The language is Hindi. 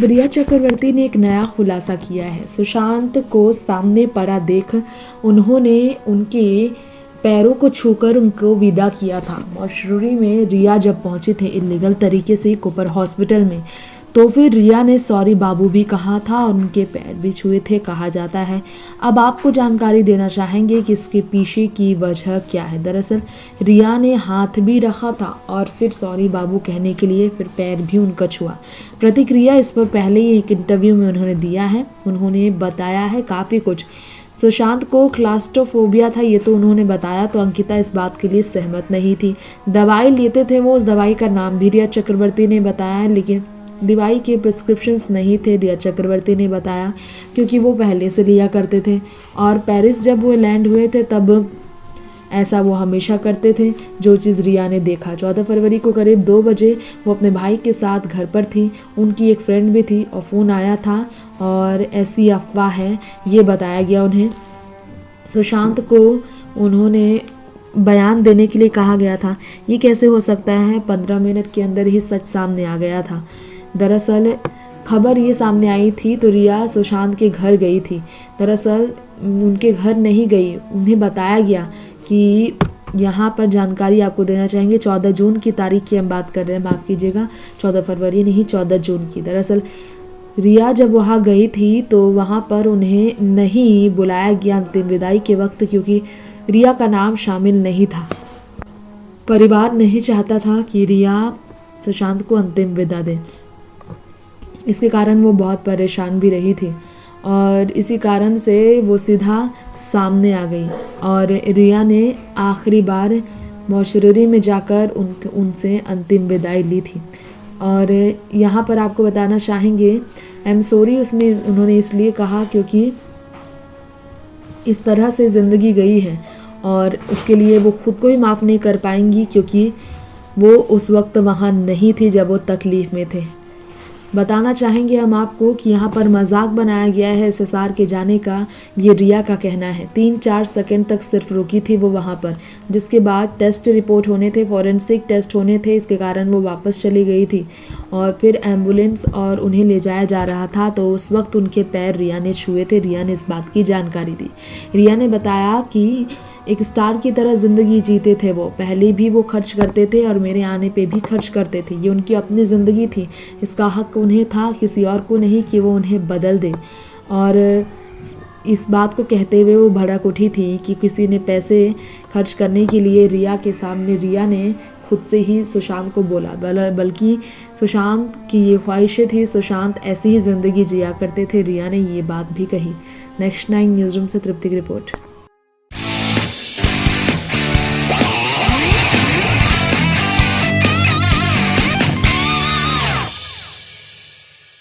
अब रिया चक्रवर्ती ने एक नया खुलासा किया है। सुशांत को सामने पड़ा देख उन्होंने उनके पैरों को छूकर उनको विदा किया था। मॉर्चरी में रिया जब पहुंचे थे इलीगल तरीके से कोपर हॉस्पिटल में, तो फिर रिया ने सॉरी बाबू भी कहा था और उनके पैर भी छुए थे कहा जाता है। अब आपको जानकारी देना चाहेंगे कि इसके पीछे की वजह क्या है। दरअसल रिया ने हाथ भी रखा था और फिर सॉरी बाबू कहने के लिए फिर पैर भी उनका छुआ। प्रतिक्रिया इस पर पहले ही एक इंटरव्यू में उन्होंने दिया है। उन्होंने बताया है काफ़ी कुछ। सुशांत को क्लास्ट्रोफोबिया था ये तो उन्होंने बताया, तो अंकिता इस बात के लिए सहमत नहीं थी। दवाई लेते थे वो, उस दवाई का नाम भी रिया चक्रवर्ती ने बताया है, लेकिन दवाई के प्रिस्क्रिप्शंस नहीं थे, रिया चक्रवर्ती ने बताया, क्योंकि वो पहले से लिया करते थे और पेरिस जब वो लैंड हुए थे तब ऐसा वो हमेशा करते थे। जो चीज़ रिया ने देखा 14 फरवरी को करीब 2 बजे वो अपने भाई के साथ घर पर थी। उनकी एक फ्रेंड भी थी और फ़ोन आया था और ऐसी अफवाह है ये बताया गया उन्हें। सुशांत को उन्होंने बयान देने के लिए कहा गया था। ये कैसे हो सकता है, 15 मिनट के अंदर ही सच सामने आ गया था। दरअसल खबर ये सामने आई थी तो रिया सुशांत के घर गई थी। दरअसल उनके घर नहीं गई, उन्हें बताया गया कि यहाँ पर जानकारी आपको देना चाहेंगे। 14 जून की तारीख की हम बात कर रहे हैं, माफ़ कीजिएगा, 14 फरवरी नहीं 14 जून की। दरअसल रिया जब वहाँ गई थी तो वहाँ पर उन्हें नहीं बुलाया गया अंतिम विदाई के वक्त, क्योंकि रिया का नाम शामिल नहीं था। परिवार नहीं चाहता था कि रिया सुशांत को अंतिम विदा दे, इसके कारण वो बहुत परेशान भी रही थी और इसी कारण से वो सीधा सामने आ गई और रिया ने आखिरी बार मॉर्चरी में जाकर उनसे अंतिम विदाई ली थी। और यहाँ पर आपको बताना चाहेंगे आई एम सॉरी उन्होंने इसलिए कहा क्योंकि इस तरह से ज़िंदगी गई है और उसके लिए वो खुद को ही माफ़ नहीं कर पाएंगी, क्योंकि वो उस वक्त वहाँ नहीं थी जब वो तकलीफ़ में थे। बताना चाहेंगे हम आपको कि यहाँ पर मजाक बनाया गया है एसएसआर के जाने का, ये रिया का कहना है। 3-4 सेकंड तक सिर्फ रुकी थी वो वहाँ पर, जिसके बाद टेस्ट रिपोर्ट होने थे, फॉरेंसिक टेस्ट होने थे, इसके कारण वो वापस चली गई थी और फिर एम्बुलेंस और उन्हें ले जाया जा रहा था तो उस वक्त उनके पैर रिया ने छुए थे। रिया ने इस बात की जानकारी दी। रिया ने बताया कि एक स्टार की तरह ज़िंदगी जीते थे वो, पहले भी वो खर्च करते थे और मेरे आने पे भी खर्च करते थे। ये उनकी अपनी ज़िंदगी थी, इसका हक उन्हें था, किसी और को नहीं कि वो उन्हें बदल दे। और इस बात को कहते हुए वो भड़क उठी थी कि किसी ने पैसे खर्च करने के लिए रिया के सामने रिया ने खुद से ही सुशांत को बोला, बल्कि सुशांत की ये ख्वाहिशें थी, सुशांत ऐसी ही ज़िंदगी जिया करते थे। रिया ने ये बात भी कही। नेक्स्ट 9 न्यूज़ रूम से तृप्ति की रिपोर्ट।